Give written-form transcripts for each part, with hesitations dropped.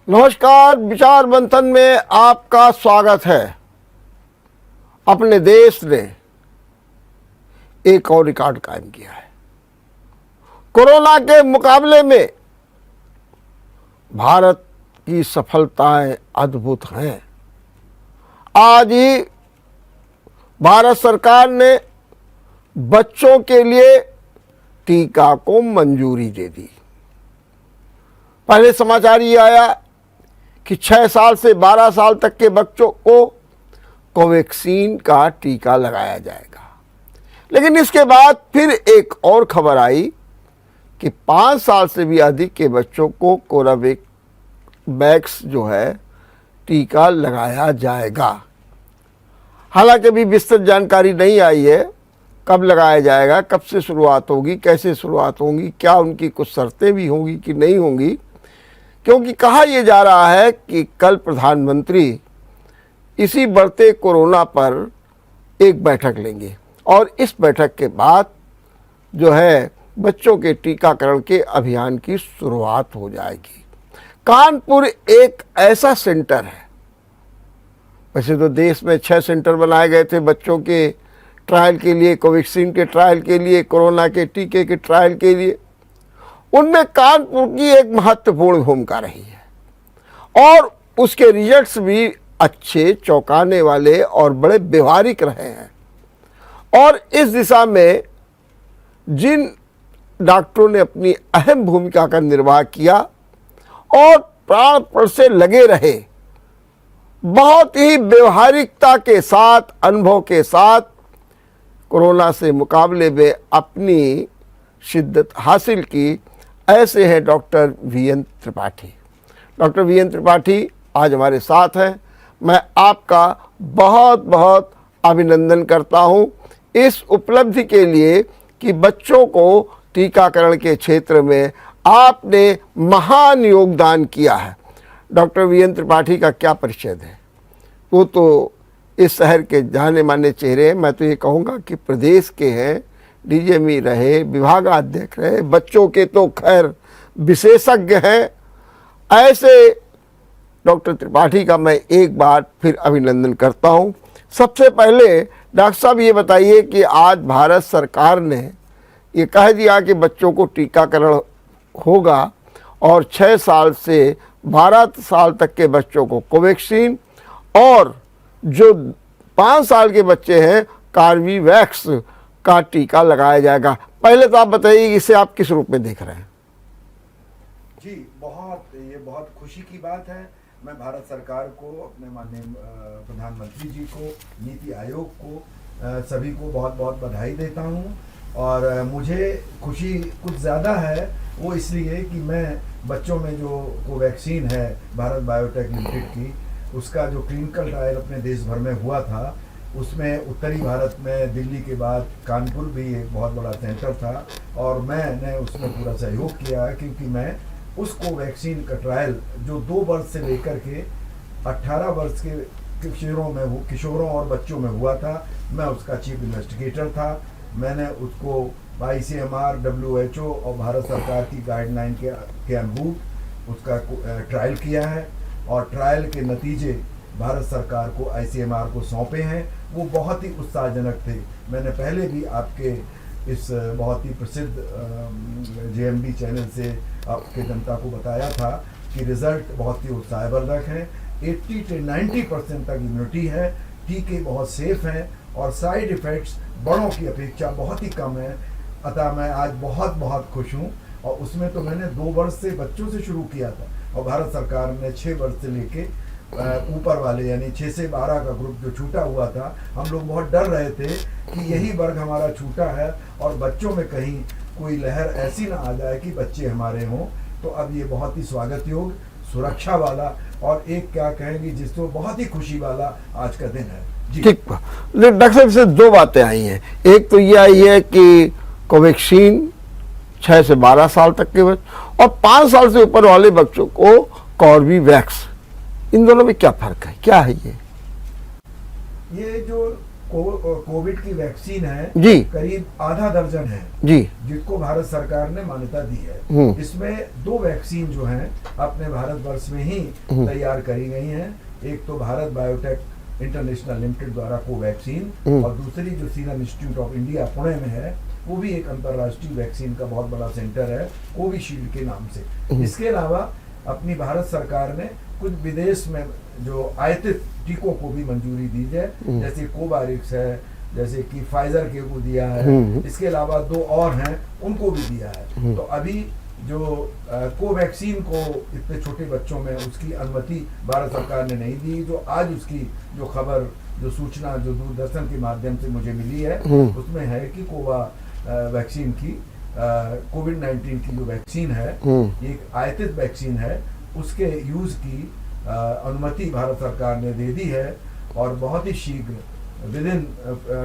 नमस्कार, विचार मंथन में आपका स्वागत है। अपने देश ने एक और रिकॉर्ड कायम किया है। कोरोना के मुकाबले में भारत की सफलताएं अद्भुत हैं। आज ही भारत सरकार ने बच्चों के लिए टीका को मंजूरी दे दी। पहले समाचार ये आया कि 6 साल से 12 साल तक के बच्चों को कोवैक्सीन का टीका लगाया जाएगा, लेकिन इसके बाद फिर एक और खबर आई कि 5 साल से भी अधिक के बच्चों को कोरोनावैक्स जो है टीका लगाया जाएगा। हालांकि अभी विस्तृत जानकारी नहीं आई है कब लगाया जाएगा, कब से शुरुआत होगी, कैसे शुरुआत होगी, क्या उनकी कुछ शर्तें भी होंगी कि नहीं होंगी, क्योंकि कहा यह जा रहा है कि कल प्रधानमंत्री इसी बढ़ते कोरोना पर एक बैठक लेंगे और इस बैठक के बाद जो है बच्चों के टीकाकरण के अभियान की शुरुआत हो जाएगी। कानपुर एक ऐसा सेंटर है, वैसे तो देश में 6 सेंटर बनाए गए थे बच्चों के ट्रायल के लिए, कोवैक्सीन के ट्रायल के लिए, कोरोना के टीके के ट्रायल के लिए। उनमें कानपुर की एक महत्वपूर्ण भूमिका रही है और उसके रिजल्ट्स भी अच्छे, चौंकाने वाले और बड़े व्यवहारिक रहे हैं। और इस दिशा में जिन डॉक्टरों ने अपनी अहम भूमिका का निर्वाह किया और प्राणपण से लगे रहे, बहुत ही व्यवहारिकता के साथ, अनुभव के साथ कोरोना से मुकाबले में अपनी शिद्दत हासिल की, ऐसे हैं doctor VN Tripathi. Doctor VN Tripathi आज हमारे साथ हैं। मैं आपका बहुत बहुत अभिनंदन करता हूं इस उपलब्धि के लिए कि बच्चों को टीकाकरण के क्षेत्र में आपने महान योगदान किया है। डॉक्टर वीएन त्रिपाठी का क्या परिचय है, वो तो इस शहर के जाने माने चेहरे हैं। मैं तो ये कहूँगा कि प्रदेश के हैं, डीजीएमई रहे, विभागाध्यक्ष रहे, बच्चों के तो खैर विशेषज्ञ हैं। ऐसे डॉक्टर त्रिपाठी का मैं एक बार फिर अभिनंदन करता हूं। सबसे पहले डॉक्टर साहब ये बताइए कि आज भारत सरकार ने ये कह दिया कि बच्चों को टीकाकरण होगा और 6 साल से 12 साल तक के बच्चों को कोवैक्सीन और जो 5 साल के बच्चे हैं कार्बेवैक्स का टीका लगाया जाएगा। पहले तो आप बताइए इसे आप किस रूप में देख रहे हैं? जी, ये बहुत खुशी की बात है। मैं भारत सरकार को, अपने माननीय प्रधानमंत्री जी को, नीति आयोग को, सभी को बहुत बहुत बधाई देता हूं। और मुझे खुशी कुछ ज़्यादा है, वो इसलिए कि मैं बच्चों में जो कोवैक्सीन है भारत बायोटेक लिमिटेड की, उसका जो क्लिनिकल ट्रायल अपने देश भर में हुआ था, उसमें उत्तरी भारत में दिल्ली के बाद कानपुर भी एक बहुत बड़ा सेंटर था और मैंने उसमें पूरा सहयोग किया है, क्योंकि मैं उस कोवैक्सीन का ट्रायल जो 2 वर्ष से लेकर के 18 वर्ष के किशोरों और बच्चों में हुआ था, मैं उसका चीफ इन्वेस्टिगेटर था। मैंने उसको ICMR, WHO और भारत सरकार की गाइडलाइन के अनुरूप उसका ट्रायल किया है और ट्रायल के नतीजे भारत सरकार को, ICMR को सौंपे हैं। वो बहुत ही उत्साहजनक थे। मैंने पहले भी आपके इस बहुत ही प्रसिद्ध JMD चैनल से आपके जनता को बताया था कि रिज़ल्ट बहुत ही उत्साहवर्धक हैं। 80 से 90% तक इम्यूनिटी है, टीके बहुत सेफ हैं और साइड इफ़ेक्ट्स बड़ों की अपेक्षा बहुत ही कम है। अतः मैं आज बहुत बहुत खुश हूँ। और उसमें तो मैंने 2 वर्ष से बच्चों से शुरू किया था और भारत सरकार ने 6 वर्ष से लेके ऊपर वाले यानी 6 से 12 का ग्रुप जो छूटा हुआ था, हम लोग बहुत डर रहे थे कि यही वर्ग हमारा छूटा है और बच्चों में कहीं कोई लहर ऐसी ना आ जाए कि बच्चे हमारे हों। तो अब ये बहुत ही स्वागत योग, सुरक्षा वाला और एक क्या कहेंगे जिसको बहुत ही खुशी वाला आज का दिन है। जी ठीक, डॉक्टर साहब से 2 बातें आई हैं। एक तो ये आई है कि कोवैक्सीन 6 से 12 साल तक के बच्चे और 5 साल से ऊपर वाले बच्चों को कॉर्बेवैक्स, इन दोनों में क्या फर्क है, क्या है ये? ये जो कोविड की वैक्सीन है जी करीब आधा दर्जन है जी जिसको भारत सरकार ने मान्यता दी है। इसमें 2 वैक्सीन जो हैं अपने भारतवर्ष में ही तैयार करी गई हैं। एक तो भारत बायोटेक इंटरनेशनल लिमिटेड द्वारा कोवैक्सीन और दूसरी जो serum institute of India Pune में है वो भी एक अंतर्राष्ट्रीय वैक्सीन का बहुत बड़ा सेंटर है कोविशील्ड के नाम से। इसके अलावा अपनी भारत सरकार ने कुछ विदेश में जो आयातित टीकों को भी मंजूरी दी है, जैसे कोवारिक्स है, जैसे कि फाइजर के को दिया है, इसके अलावा 2 और हैं उनको भी दिया है। तो अभी जो कोवैक्सीन को इतने छोटे बच्चों में उसकी अनुमति भारत सरकार ने नहीं दी। जो आज उसकी जो खबर जो सूचना जो दूरदर्शन के माध्यम से मुझे मिली है उसमें है कि वैक्सीन की कोविड-19 की जो वैक्सीन है एक आयातित वैक्सीन है, उसके यूज की अनुमति भारत सरकार ने दे दी है और बहुत ही शीघ्र with in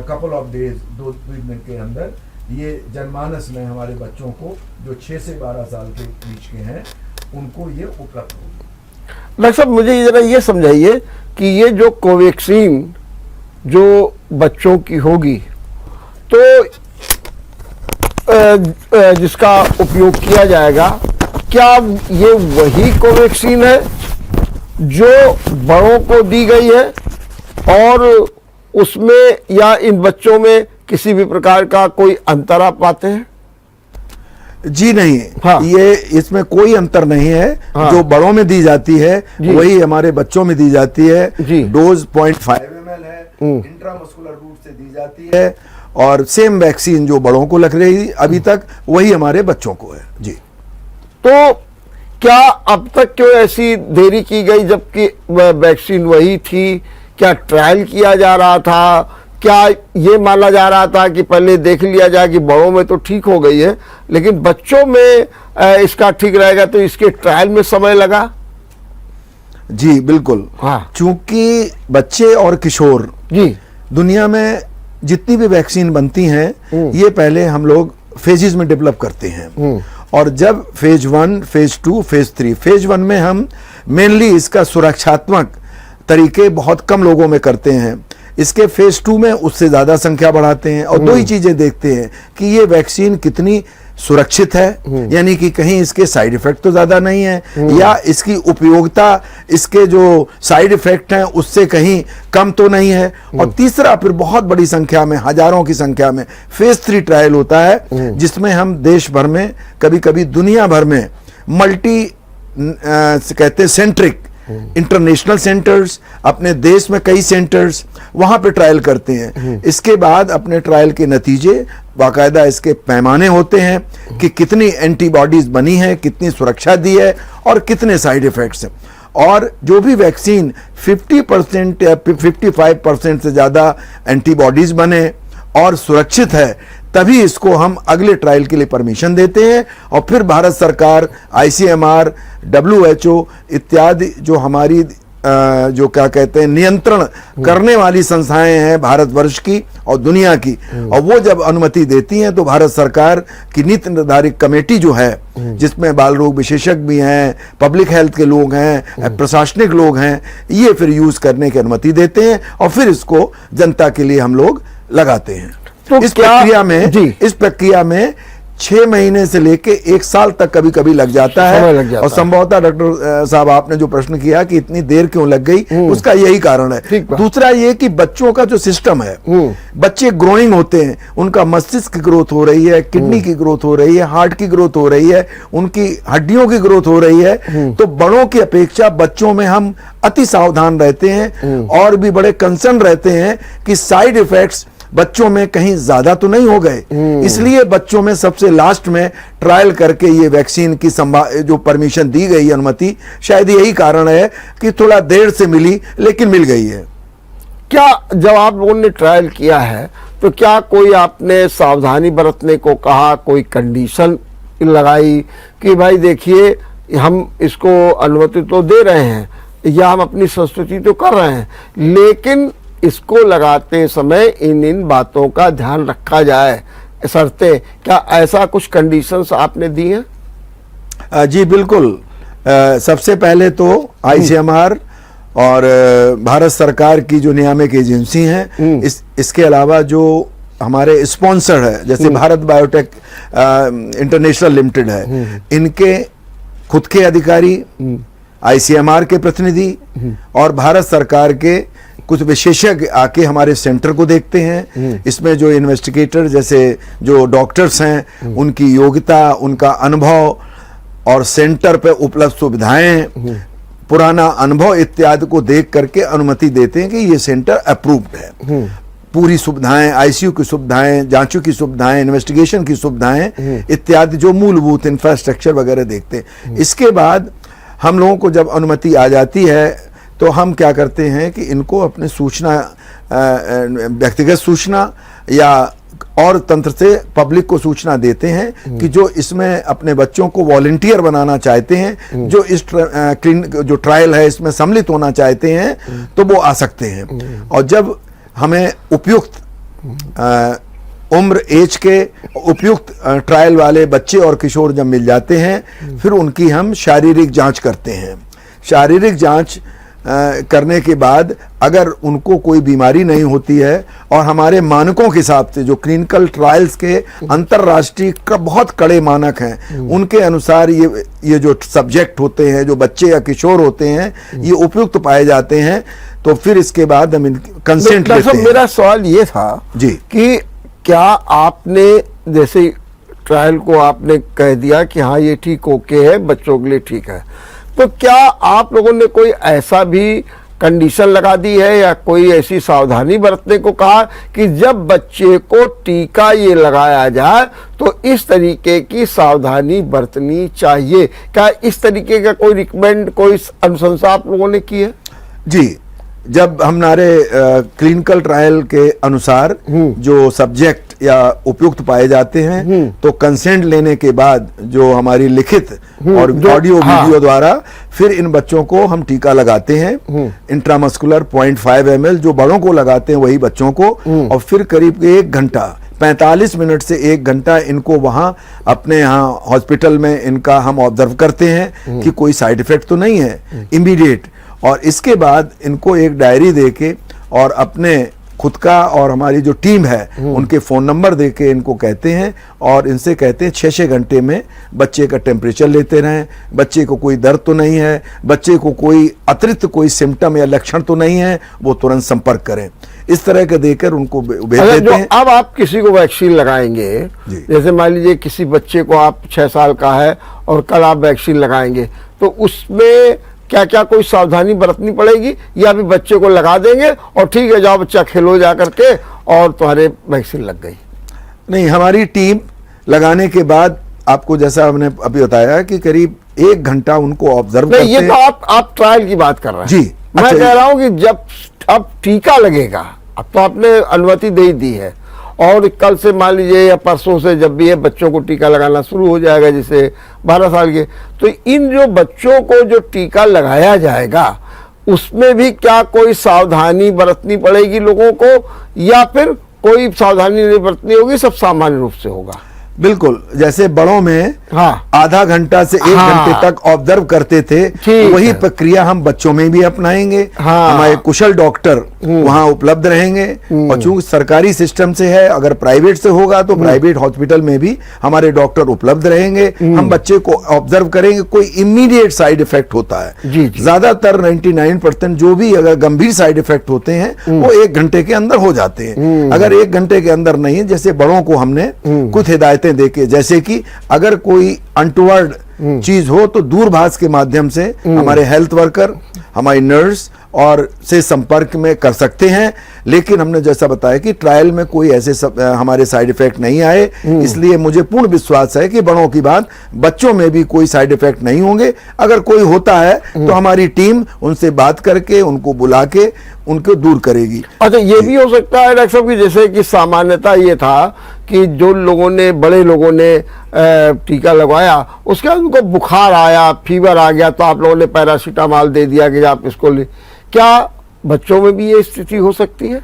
couple of days 2 दिन के अंदर ये जनमानस में हमारे बच्चों को जो 6 से 12 साल के बीच के हैं उनको ये उपलब्ध होगी। डॉक्टर साहब मुझे जरा ये समझाइए कि ये जो कोवैक्सीन जो बच्चों की होगी तो जिसका उपयोग किया जाएगा, क्या ये वही कोवैक्सीन है जो बड़ों को दी गई है और उसमें या इन बच्चों में किसी भी प्रकार का कोई अंतर आप पाते हैं? जी नहीं, हाँ। ये इसमें कोई अंतर नहीं है। हाँ। जो बड़ों में दी जाती है वही हमारे बच्चों में दी जाती है। डोज 0.5 ml है, इंट्रामस्कुलर रूट से दी जाती है और सेम वैक्सीन जो बड़ों को लग रही अभी तक वही हमारे बच्चों को है। जी तो क्या अब तक क्यों ऐसी देरी की गई जबकि वैक्सीन वही थी? क्या ट्रायल किया जा रहा था? क्या ये माना जा रहा था कि पहले देख लिया जाए कि बड़ों में तो ठीक हो गई है लेकिन बच्चों में इसका ठीक रहेगा, तो इसके ट्रायल में समय लगा? जी बिल्कुल। हाँ। चूंकि बच्चे और किशोर जी दुनिया में जितनी भी वैक्सीन बनती हैं ये पहले हम लोग फेजेस में डेवलप करते हैं और जब फेज 1, फेज 2, फेज 3, फेज 1 में हम मेनली इसका सुरक्षात्मक तरीके बहुत कम लोगों में करते हैं। इसके फेज 2 में उससे ज्यादा संख्या बढ़ाते हैं और 2 ही चीजें देखते हैं कि ये वैक्सीन कितनी सुरक्षित है, यानी कि कहीं इसके साइड इफेक्ट तो ज्यादा नहीं है या इसकी उपयोगिता इसके जो साइड इफेक्ट हैं उससे कहीं कम तो नहीं है। और तीसरा फिर बहुत बड़ी संख्या में, हजारों की संख्या में फेज 3 ट्रायल होता है जिसमें हम देश भर में, कभी कभी दुनिया भर में मल्टी कहते सेंट्रिक इंटरनेशनल सेंटर्स, अपने देश में कई सेंटर्स वहां पे ट्रायल करते हैं। इसके बाद अपने ट्रायल के नतीजे बाकायदा इसके पैमाने होते हैं कि कितनी एंटीबॉडीज बनी है, कितनी सुरक्षा दी है और कितने साइड इफेक्ट्स हैं। और जो भी वैक्सीन 50% या 55% से ज्यादा एंटीबॉडीज बने और सुरक्षित है तभी इसको हम अगले ट्रायल के लिए परमिशन देते हैं और फिर भारत सरकार, ICMR, WHO इत्यादि जो हमारी जो क्या कहते हैं नियंत्रण करने वाली संस्थाएं हैं भारतवर्ष की और दुनिया की, और वो जब अनुमति देती हैं तो भारत सरकार की नीति निर्धारित कमेटी जो है जिसमें बाल रोग विशेषज्ञ भी हैं, पब्लिक हेल्थ के लोग हैं, प्रशासनिक लोग हैं, ये फिर यूज करने की अनुमति देते हैं और फिर इसको जनता के लिए हम लोग लगाते हैं। तो इस प्रक्रिया में 6 महीने से लेके 1 साल तक कभी कभी लग जाता है और संभवतः डॉक्टर साहब आपने जो प्रश्न किया कि इतनी देर क्यों लग गई, उसका यही कारण है। दूसरा ये कि बच्चों का जो सिस्टम है, बच्चे ग्रोइंग होते हैं, उनका मस्तिष्क की ग्रोथ हो रही है, किडनी की ग्रोथ हो रही है, हार्ट की ग्रोथ हो रही है, उनकी हड्डियों की ग्रोथ हो रही है। तो बड़ों की अपेक्षा बच्चों में हम अति सावधान रहते हैं और भी बड़े कंसर्न रहते हैं कि साइड इफेक्ट्स बच्चों में कहीं ज्यादा तो नहीं हो गए, इसलिए बच्चों में सबसे लास्ट में ट्रायल करके ये वैक्सीन की जो परमिशन दी गई अनुमति, शायद यही कारण है कि थोड़ा देर से मिली लेकिन मिल गई है। क्या जब आप लोगों ने ट्रायल किया है तो क्या कोई आपने सावधानी बरतने को कहा, कोई कंडीशन लगाई कि भाई देखिए हम इसको अनुमति तो दे रहे हैं या हम अपनी संस्तुति तो कर रहे हैं लेकिन इसको लगाते समय इन बातों का ध्यान रखा जाए, शर्तें, क्या ऐसा कुछ कंडीशंस आपने दी हैं? जी बिल्कुल। सबसे पहले तो ICMR और भारत सरकार की जो नियामक एजेंसी हैं, इसके अलावा जो हमारे स्पॉन्सर है जैसे भारत बायोटेक इंटरनेशनल लिमिटेड है, इनके खुद के अधिकारी, ICMR के प्रतिनिधि और भारत सरकार के कुछ विशेषज्ञ आके हमारे सेंटर को देखते हैं। इसमें जो इन्वेस्टिगेटर जैसे जो डॉक्टर्स हैं, उनकी योग्यता, उनका अनुभव और सेंटर पे उपलब्ध सुविधाएं, पुराना अनुभव इत्यादि को देख करके अनुमति देते हैं कि ये सेंटर अप्रूव्ड है। पूरी सुविधाएं, ICU की सुविधाएं, जांचों की सुविधाएं, इन्वेस्टिगेशन की सुविधाएं इत्यादि जो मूलभूत इंफ्रास्ट्रक्चर वगैरह देखते हैं। इसके बाद हम लोगों को जब अनुमति आ जाती है तो हम क्या करते हैं कि इनको अपने सूचना, व्यक्तिगत सूचना या और तंत्र से पब्लिक को सूचना देते हैं कि जो इसमें अपने बच्चों को वॉलंटियर बनाना चाहते हैं, जो इस जो ट्रायल है इसमें सम्मिलित होना चाहते हैं, तो वो आ सकते हैं। और जब हमें उपयुक्त उम्र एज के उपयुक्त ट्रायल वाले बच्चे और किशोर जब मिल जाते हैं, फिर उनकी हम शारीरिक जांच करते हैं। शारीरिक जांच करने के बाद अगर उनको कोई बीमारी नहीं होती है और हमारे मानकों के हिसाब से जो क्लिनिकल ट्रायल्स के अंतर्राष्ट्रीय का बहुत कड़े मानक हैं, उनके अनुसार ये जो सब्जेक्ट होते हैं, जो बच्चे या किशोर होते हैं, ये उपयुक्त पाए जाते हैं, तो फिर इसके बाद हम कंसेंट लेते हैं। मेरा सवाल ये था जी कि क्या आपने जैसे ट्रायल को आपने कह दिया कि हाँ ये ठीक ओके है, बच्चों के लिए ठीक है, तो क्या आप लोगों ने कोई ऐसा भी कंडीशन लगा दी है या कोई ऐसी सावधानी बरतने को कहा कि जब बच्चे को टीका ये लगाया जाए तो इस तरीके की सावधानी बरतनी चाहिए? क्या इस तरीके का कोई रिकमेंड, कोई अनुशंसा आप लोगों ने की है? जी, जब हमारे क्लिनिकल ट्रायल के अनुसार जो सब्जेक्ट या उपयुक्त पाए जाते हैं, तो कंसेंट लेने के बाद जो हमारी लिखित और ऑडियो वीडियो द्वारा फिर इन बच्चों को हम टीका लगाते हैं। इंट्रामस्कुलर 0.5 ml जो बड़ों को लगाते हैं वही बच्चों को, और फिर करीब 1 घंटा 45 मिनट से 1 घंटा इनको वहां अपने यहाँ हॉस्पिटल में इनका हम ऑब्जर्व करते हैं कि कोई साइड इफेक्ट तो नहीं है इमीडिएट। और इसके बाद इनको एक डायरी देके और अपने खुद का और हमारी जो टीम है उनके फ़ोन नंबर देके इनको कहते हैं और इनसे कहते हैं 6-6 घंटे में बच्चे का टेम्परेचर लेते रहें, बच्चे को कोई दर्द तो नहीं है, बच्चे को कोई अतिरिक्त कोई सिम्टम या लक्षण तो नहीं है, वो तुरंत संपर्क करें। इस तरह के देकर उनको भेज देते हैं। अब आप किसी को वैक्सीन लगाएंगे, जैसे मान लीजिए किसी बच्चे को आप 6 साल का है और कल आप वैक्सीन लगाएंगे, तो उसमें क्या क्या कोई सावधानी बरतनी पड़ेगी या अभी बच्चे को लगा देंगे और ठीक है जाओ बच्चा खेलो जा करके और तुम्हारे वैक्सीन लग गई? नहीं, हमारी टीम लगाने के बाद आपको जैसा हमने अभी बताया कि करीब 1 घंटा उनको ऑब्जर्व करते हैं। ये तो आप ट्रायल की बात कर रहे हैं जी। मैं कह रहा हूं कि जब अब टीका लगेगा, अब तो आपने अनुमति दे दी है और कल से मान लीजिए या परसों से जब भी है बच्चों को टीका लगाना शुरू हो जाएगा, जैसे 12 साल के, तो इन जो बच्चों को जो टीका लगाया जाएगा उसमें भी क्या कोई सावधानी बरतनी पड़ेगी लोगों को या फिर कोई सावधानी नहीं बरतनी होगी, सब सामान्य रूप से होगा? बिल्कुल, जैसे बड़ों में आधा घंटा से 1 घंटे तक ऑब्जर्व करते थे, वही प्रक्रिया हम बच्चों में भी अपनाएंगे। हमारे कुशल डॉक्टर वहां उपलब्ध रहेंगे और चूंकि सरकारी सिस्टम से है, अगर प्राइवेट से होगा तो प्राइवेट हॉस्पिटल में भी हमारे डॉक्टर उपलब्ध रहेंगे। हम बच्चे को ऑब्जर्व करेंगे, कोई इमीडिएट साइड इफेक्ट होता है। ज्यादातर 99% जो भी अगर गंभीर साइड इफेक्ट होते हैं वो 1 घंटे के अंदर हो जाते हैं। अगर 1 घंटे के अंदर नहीं, जैसे बड़ों को हमने कुछ हिदायतें देके, जैसे कि अगर कोई अनटुवर्ड चीज हो तो दूरभाष के माध्यम से हमारे हेल्थ वर्कर, हमारी नर्स और से संपर्क में कर सकते हैं। लेकिन हमने जैसा बताया कि ट्रायल में कोई ऐसे हमारे साइड इफेक्ट नहीं आए, इसलिए मुझे पूर्ण विश्वास है कि बड़ों की बात, बच्चों में भी कोई साइड इफेक्ट नहीं होंगे। अगर कोई होता है तो हमारी टीम उनसे बात करके उनको बुला के उनको दूर करेगी। अच्छा, ये भी हो सकता है डॉक्टर साहब कि जैसे कि सामान्यता ये था कि जो लोगों ने, बड़े लोगों ने टीका लगवाया, उसके बाद उनको बुखार आया, फीवर आ गया, तो आप लोगों ने पैरासीटामॉल दे दिया कि आप इसको ले। क्या बच्चों में भी ये स्थिति हो सकती है?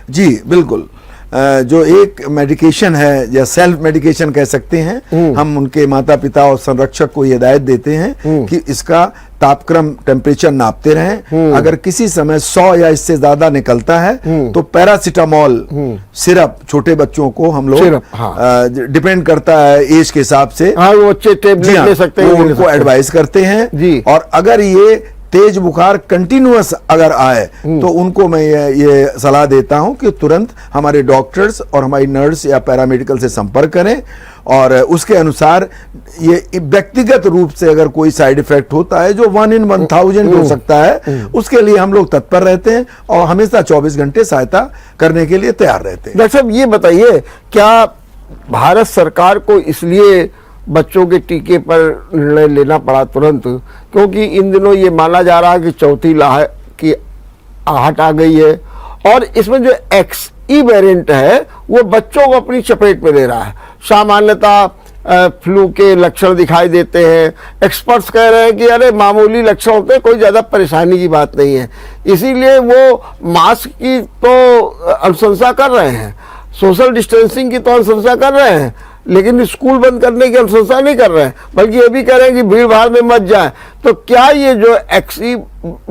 जी बिल्कुल। जो एक मेडिकेशन है या सेल्फ मेडिकेशन कह सकते हैं, हम उनके माता पिता और संरक्षक को हिदायत देते हैं कि इसका तापक्रम टेम्परेचर नापते रहें। अगर किसी समय 100 या इससे ज्यादा निकलता है तो पैरासिटामोल सिरप छोटे बच्चों को हम लोग डिपेंड करता है एज के हिसाब से, वो अच्छे टेबलेट ले सकते हैं, उनको एडवाइस करते हैं जी। और अगर ये तेज बुखार कंटिन्यूअस अगर आए तो उनको मैं ये सलाह देता हूं कि तुरंत हमारे डॉक्टर्स और हमारी नर्स या पैरामेडिकल से संपर्क करें और उसके अनुसार ये व्यक्तिगत रूप से अगर कोई साइड इफेक्ट होता है जो 1 in 1000 हो सकता है, उसके लिए हम लोग तत्पर रहते हैं और हमेशा 24 घंटे सहायता करने के लिए तैयार रहते हैं। डॉक्टर साहब ये बताइए, क्या भारत सरकार को इसलिए बच्चों के टीके पर निर्णय लेना पड़ा तुरंत, क्योंकि इन दिनों ये माना जा रहा है कि चौथी लहर की आहट आ गई है और इसमें जो XE वेरिएंट है वो बच्चों को अपनी चपेट में ले रहा है। सामान्यतः फ्लू के लक्षण दिखाई देते हैं, एक्सपर्ट्स कह रहे हैं कि अरे मामूली लक्षण होते हैं, कोई ज़्यादा परेशानी की बात नहीं है। इसीलिए वो मास्क की तो अनुशंसा कर रहे हैं, सोशल डिस्टेंसिंग की तो अनुशंसा कर रहे हैं, लेकिन स्कूल बंद करने की अनुशंसा नहीं कर रहे हैं, बल्कि ये भी कह रहे हैं कि भीड़ भाड़ में मत जाए। तो क्या ये जो XE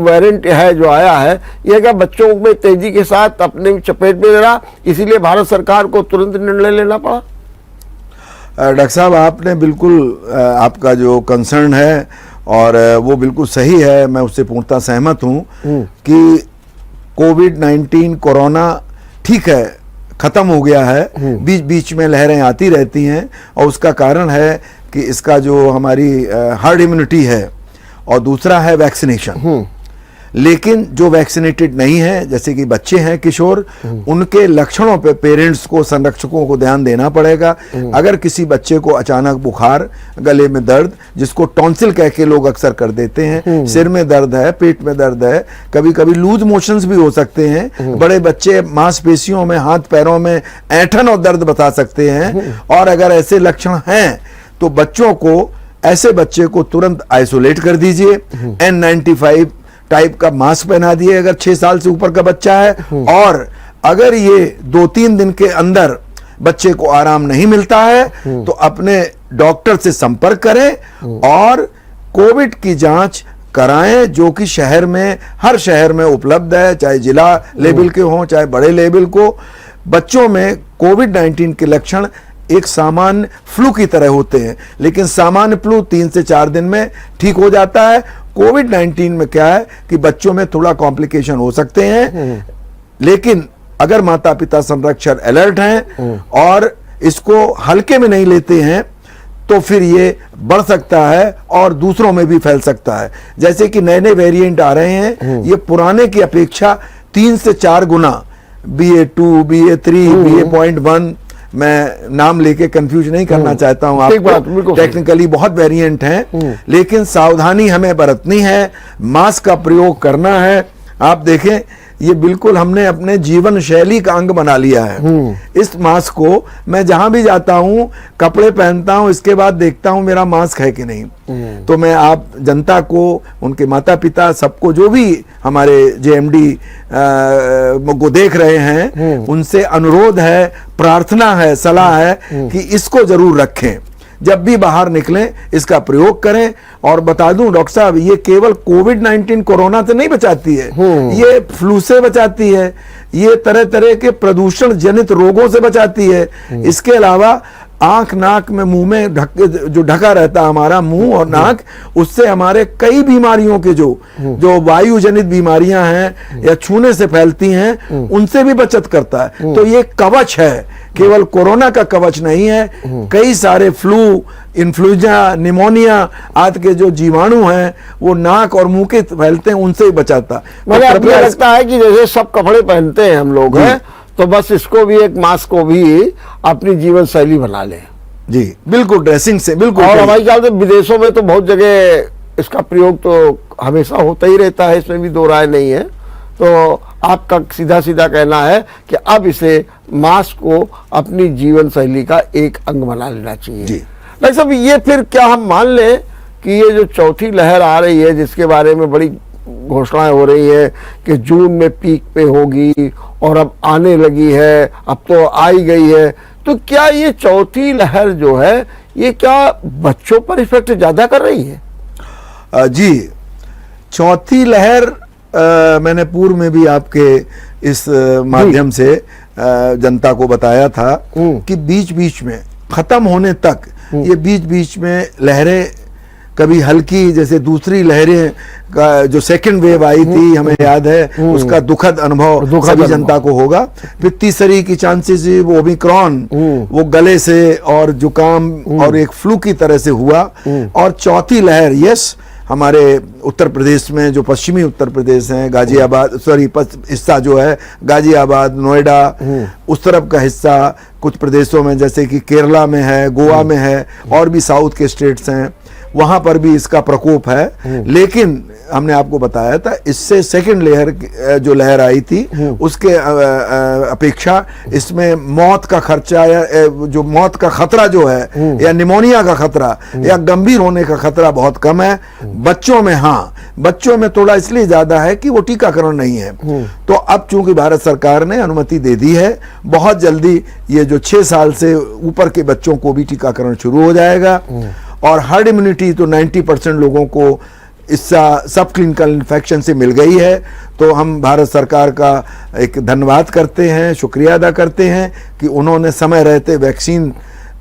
वेरिएंट है जो आया है, ये क्या बच्चों में तेजी के साथ अपने चपेट में ले रहा, इसीलिए भारत सरकार को तुरंत निर्णय लेना पड़ा? डॉक्टर साहब, आपने बिल्कुल आपका जो कंसर्न है और वो बिल्कुल सही है, मैं उससे पूर्णतः सहमत हूँ कि कोविड-19 कोरोना ठीक है खत्म हो गया है, बीच बीच में लहरें आती रहती हैं और उसका कारण है कि इसका जो हमारी हर्ड इम्यूनिटी है और दूसरा है वैक्सीनेशन। लेकिन जो वैक्सीनेटेड नहीं है, जैसे कि बच्चे हैं, किशोर, उनके लक्षणों पे पेरेंट्स को, संरक्षकों को ध्यान देना पड़ेगा। अगर किसी बच्चे को अचानक बुखार, गले में दर्द, जिसको टॉन्सिल कह के लोग अक्सर कर देते हैं, सिर में दर्द है, पेट में दर्द है, कभी कभी लूज मोशंस भी हो सकते हैं, बड़े बच्चे मांसपेशियों में, हाथ पैरों में ऐंठन और दर्द बता सकते हैं, और अगर ऐसे लक्षण हैं तो बच्चों को, ऐसे बच्चे को तुरंत आइसोलेट कर दीजिए, N95 टाइप का मास्क पहना दिए अगर 6 साल से ऊपर का बच्चा है, और अगर ये 2-3 दिन के अंदर बच्चे को आराम नहीं मिलता है तो अपने डॉक्टर से संपर्क करें और कोविड की जांच कराएं, जो कि शहर में, हर शहर में उपलब्ध है, चाहे जिला लेवल के हों चाहे बड़े लेवल को। बच्चों में कोविड-19 के लक्षण एक सामान्य फ्लू की तरह होते हैं, लेकिन सामान्य फ्लू 3 से 4 दिन में ठीक हो जाता है। कोविड-19 में क्या है कि बच्चों में थोड़ा कॉम्प्लिकेशन हो सकते हैं, लेकिन अगर माता पिता संरक्षक अलर्ट हैं और इसको हल्के में नहीं लेते हैं तो फिर ये बढ़ सकता है और दूसरों में भी फैल सकता है। जैसे कि नए नए वेरिएंट आ रहे हैं, ये पुराने की अपेक्षा 3 से 4 गुना, BA2, BA3, BA.1, मैं नाम लेके कंफ्यूज नहीं करना चाहता हूं आपको, टेक्निकली बहुत वेरिएंट हैं, लेकिन सावधानी हमें बरतनी है, मास्क का प्रयोग करना है। आप देखें, ये बिल्कुल हमने अपने जीवन शैली का अंग बना लिया है। इस मास्क को मैं जहां भी जाता हूं, कपड़े पहनता हूं, इसके बाद देखता हूं मेरा मास्क है कि नहीं। तो मैं आप जनता को, उनके माता पिता, सबको, जो भी हमारे JMD को देख रहे हैं, उनसे अनुरोध है, प्रार्थना है, सलाह है कि इसको जरूर रखें, जब भी बाहर निकलें इसका प्रयोग करें। और बता दूं डॉक्टर साहब, ये केवल कोविड-19 कोरोना से नहीं बचाती है, ये फ्लू से बचाती है, ये तरह तरह के प्रदूषण जनित रोगों से बचाती है। इसके अलावा आंख, नाक में, मुंह में जो ढका रहता है हमारा मुंह और नाक, उससे हमारे कई बीमारियों के जो वायु जनित बीमारियां हैं या छूने से फैलती हैं, उनसे भी बचत करता है। तो ये कवच है, केवल कोरोना का कवच नहीं है, कई सारे फ्लू, इन्फ्लुएंजा, निमोनिया आदि के जो जीवाणु हैं वो नाक और मुंह के फैलते हैं, उनसे ही बचाता। मुझे लगता है कि जैसे सब कपड़े पहनते हैं हम लोग हैं, तो बस इसको भी, एक मास्क को भी अपनी जीवन शैली बना ले। जी बिल्कुल, ड्रेसिंग से बिल्कुल। और हमारे ख्याल से विदेशों में तो बहुत जगह इसका प्रयोग तो हमेशा होता ही रहता है, इसमें भी दो राय नहीं है। तो आपका सीधा सीधा कहना है कि अब इसे, मास्क को अपनी जीवन शैली का एक अंग बना लेना चाहिए। डॉक्टर साहब, ये फिर क्या हम मान लें कि ये जो चौथी लहर आ रही है, जिसके बारे में बड़ी घोषणाएं हो रही है कि जून में पीक पे होगी और अब आने लगी है, अब तो आ ही गई है, तो क्या ये चौथी लहर जो है ये क्या बच्चों पर इफेक्ट ज्यादा कर रही है? जी, चौथी लहर मैंने पूर्व में भी आपके इस माध्यम से जनता को बताया था कि बीच बीच में खत्म होने तक ये बीच बीच में लहरें कभी हल्की, जैसे दूसरी लहरें का जो सेकंड वेव आई थी हमें याद है, उसका दुखद अनुभव सभी जनता को होगा। फिर तीसरी की चांसेस वो ओमिक्रॉन, वो गले से और जुकाम और एक फ्लू की तरह से हुआ। और चौथी लहर, यस, हमारे उत्तर प्रदेश में जो पश्चिमी उत्तर प्रदेश है, गाजियाबाद, सॉरी हिस्सा जो है गाजियाबाद, नोएडा, उस तरफ का हिस्सा, कुछ प्रदेशों में जैसे कि केरला में है, गोवा में है, और भी साउथ के स्टेट्स हैं, वहां पर भी इसका प्रकोप है। लेकिन हमने आपको बताया था इससे सेकंड लेयर जो लहर आई थी उसके अपेक्षा इसमें मौत का खर्चा या जो मौत का खतरा जो है या निमोनिया का खतरा या गंभीर होने का खतरा बहुत कम है। बच्चों में हाँ, बच्चों में थोड़ा इसलिए ज्यादा है कि वो टीकाकरण नहीं है। तो अब चूंकि भारत सरकार ने अनुमति दे दी है, बहुत जल्दी ये जो 6 साल से ऊपर के बच्चों को भी टीकाकरण शुरू हो जाएगा। और हर्ड इम्यूनिटी तो 90% लोगों को इस सब क्लिनिकल इन्फेक्शन से मिल गई है। तो हम भारत सरकार का एक धन्यवाद करते हैं, शुक्रिया अदा करते हैं कि उन्होंने समय रहते वैक्सीन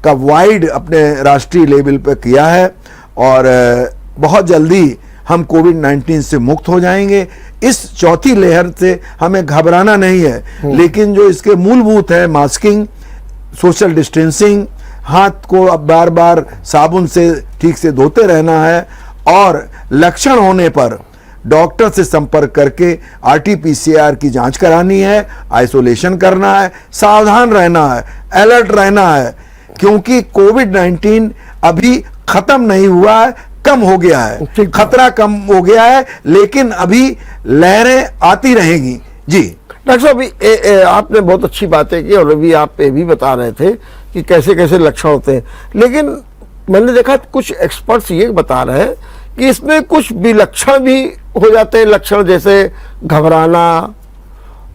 का वाइड अपने राष्ट्रीय लेवल पर किया है और बहुत जल्दी हम कोविड-19 से मुक्त हो जाएंगे। इस चौथी लहर से हमें घबराना नहीं है, लेकिन जो इसके मूलभूत है, मास्किंग, सोशल डिस्टेंसिंग, हाथ को अब बार बार साबुन से ठीक से धोते रहना है और लक्षण होने पर डॉक्टर से संपर्क करके RT-PCR की जांच करानी है, आइसोलेशन करना है, सावधान रहना है, अलर्ट रहना है, क्योंकि कोविड-19 अभी खत्म नहीं हुआ है, कम हो गया है, खतरा कम हो गया है, लेकिन अभी लहरें आती रहेंगी। जी डॉक्टर साहब, आपने बहुत अच्छी बातें की और अभी आप ये भी बता रहे थे कि कैसे कैसे लक्षण होते हैं, लेकिन मैंने देखा कुछ एक्सपर्ट्स ये बता रहे हैं कि इसमें कुछ विलक्षण भी हो जाते हैं लक्षण, जैसे घबराना,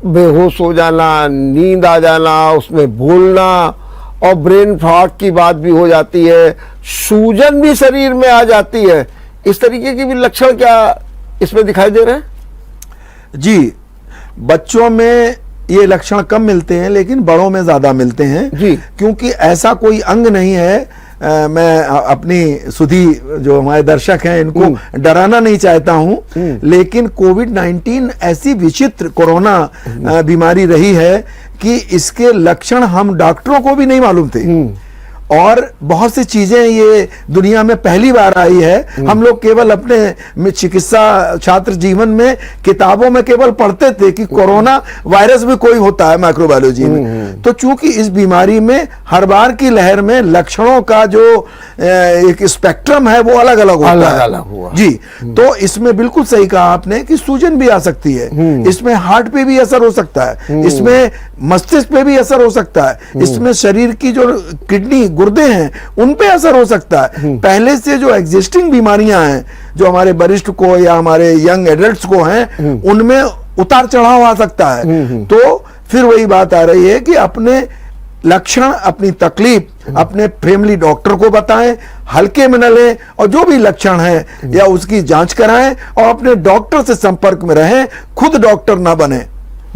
बेहोश हो जाना, नींद आ जाना, उसमें बोलना और ब्रेन फॉग की बात भी हो जाती है, सूजन भी शरीर में आ जाती है। इस तरीके के भी लक्षण क्या इसमें दिखाई दे रहे हैं? जी, बच्चों में ये लक्षण कम मिलते हैं लेकिन बड़ों में ज्यादा मिलते हैं जी, क्योंकि ऐसा कोई अंग नहीं है। मैं अपनी सुधी जो हमारे दर्शक हैं इनको डराना नहीं चाहता हूं, लेकिन कोविड-19 ऐसी विचित्र कोरोना बीमारी रही है कि इसके लक्षण हम डॉक्टरों को भी नहीं मालूम थे और बहुत सी चीजें ये दुनिया में पहली बार आई है। हम लोग केवल अपने चिकित्सा छात्र जीवन में किताबों में केवल पढ़ते थे कि कोरोना वायरस भी कोई होता है माइक्रोबायोलॉजी में। तो चूंकि इस बीमारी में हर बार की लहर में लक्षणों का जो एक स्पेक्ट्रम है वो अलग अलग होता है। अलग हुआ जी, तो इसमें बिल्कुल सही कहा आपने कि सूजन भी आ सकती है, इसमें हार्ट पे भी असर हो सकता है, इसमें मस्तिष्क पे भी असर हो सकता है, इसमें शरीर की जो किडनी गुर्दे हैं उन पे असर हो सकता है। पहले से जो एग्जिस्टिंग बीमारियां हैं जो हमारे वरिष्ठ को या हमारे यंग एडल्ट्स को हैं उनमें उतार चढ़ाव आ सकता है। तो फिर वही बात आ रही है कि अपने लक्षण, अपनी तकलीफ अपने फैमिली डॉक्टर को बताएं, हल्के में न लें और जो भी लक्षण है या उसकी जांच कराएं और अपने डॉक्टर से संपर्क में रहें, खुद डॉक्टर ना बने।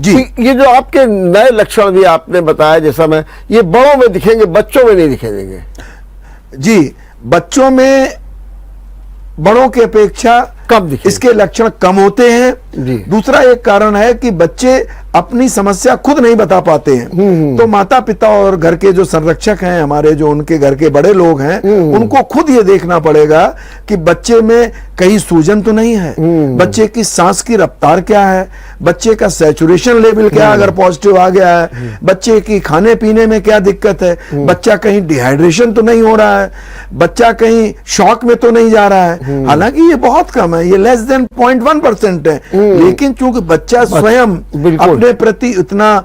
जी, ये जो आपके नए लक्षण भी आपने बताया, जैसा मैं, ये बड़ों में दिखेंगे, बच्चों में नहीं दिखेंगे? जी, बच्चों में बड़ों की अपेक्षा कम दिखेंगे, इसके लक्षण कम होते हैं। जी। दूसरा एक कारण है कि बच्चे अपनी समस्या खुद नहीं बता पाते हैं, तो माता पिता और घर के जो संरक्षक हैं, हमारे जो उनके घर के बड़े लोग हैं, उनको खुद ये देखना पड़ेगा कि बच्चे में कहीं सूजन तो नहीं है, बच्चे की सांस की रफ्तार क्या है, बच्चे का सैचुरेशन लेवल क्या अगर पॉजिटिव आ गया है, बच्चे की खाने पीने में क्या दिक्कत है, बच्चा कहीं डिहाइड्रेशन तो नहीं हो रहा है, बच्चा कहीं शॉक में तो नहीं जा रहा है। हालांकि ये बहुत कम है, ये लेस देन 0.1% है, लेकिन चूंकि बच्चा स्वयं अपने अपने प्रति उतना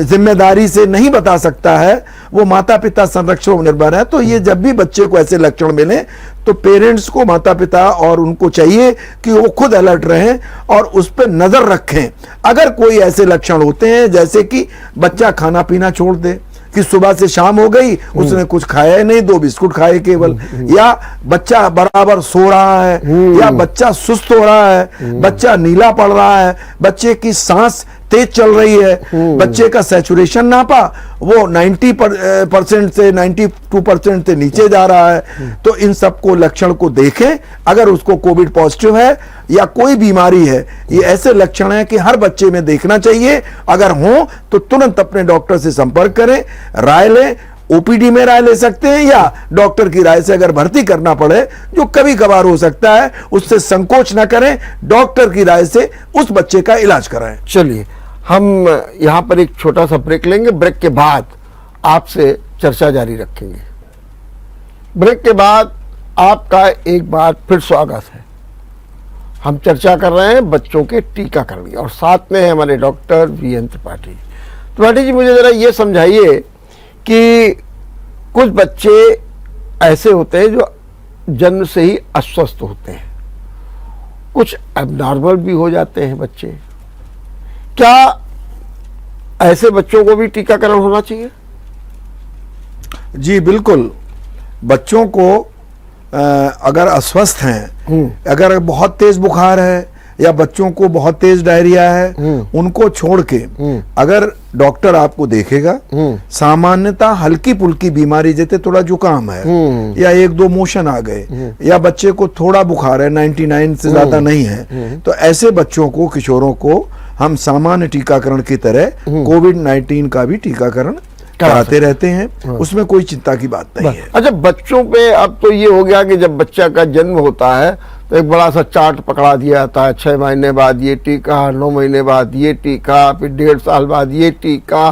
जिम्मेदारी से नहीं बता सकता है, वो माता पिता संरक्षण पर निर्भर है। तो ये जब भी बच्चे को ऐसे लक्षण मिले तो पेरेंट्स को, माता पिता और उनको चाहिए कि वो खुद अलर्ट रहें और उस पर नजर रखें। अगर कोई ऐसे लक्षण होते हैं जैसे कि बच्चा खाना पीना छोड़ दे, कि सुबह से शाम हो गई उसने कुछ खाया ही नहीं, 2 बिस्कुट खाए केवल, या बच्चा बराबर सो रहा है, या बच्चा सुस्त हो रहा है, बच्चा नीला पड़ रहा है, बच्चे की सांस तेज चल रही है, बच्चे का सैचुरेशन नापा वो 90% से 92% से नीचे जा रहा है, तो इन सबको लक्षण को देखें। अगर उसको कोविड पॉजिटिव है या कोई बीमारी है, ये ऐसे लक्षण हैं कि हर बच्चे में देखना चाहिए। अगर हो तो तुरंत अपने डॉक्टर से संपर्क करें, राय लें। ओपीडी में राय ले सकते हैं या डॉक्टर की राय से अगर भर्ती करना पड़े, जो कभी कभार हो सकता है, उससे संकोच न करें, डॉक्टर की राय से उस बच्चे का इलाज कराएं। चलिए, हम यहाँ पर एक छोटा सा ब्रेक लेंगे। ब्रेक के बाद आपसे चर्चा जारी रखेंगे। ब्रेक के बाद आपका एक बार फिर स्वागत है। हम चर्चा कर रहे हैं बच्चों के टीकाकरण की और साथ में है हमारे डॉक्टर वीएन त्रिपाठी। त्रिपाठी जी, मुझे जरा ये समझाइए कि कुछ बच्चे ऐसे होते हैं जो जन्म से ही अस्वस्थ होते हैं, कुछ एबनॉर्मल भी हो जाते हैं बच्चे। क्या ऐसे बच्चों को भी टीकाकरण होना चाहिए? जी बिल्कुल। बच्चों को अगर अस्वस्थ हैं, अगर बहुत तेज बुखार है या बच्चों को बहुत तेज डायरिया है, उनको छोड़ के अगर डॉक्टर आपको देखेगा, सामान्यतः हल्की पुल्की बीमारी जैसे थोड़ा जुकाम है या 1-2 मोशन आ गए या बच्चे को थोड़ा बुखार है, 99 से ज्यादा नहीं है, तो ऐसे बच्चों को, किशोरों को हम सामान्य टीकाकरण की तरह कोविड-19 का भी टीकाकरण कराते रहते हैं। उसमें कोई चिंता की बात नहीं है। अच्छा, बच्चों पे अब तो ये हो गया कि जब बच्चा का जन्म होता है तो एक बड़ा सा चार्ट पकड़ा दिया जाता है, 6 महीने बाद ये टीका, 9 महीने बाद ये टीका, फिर 1.5 साल बाद ये टीका,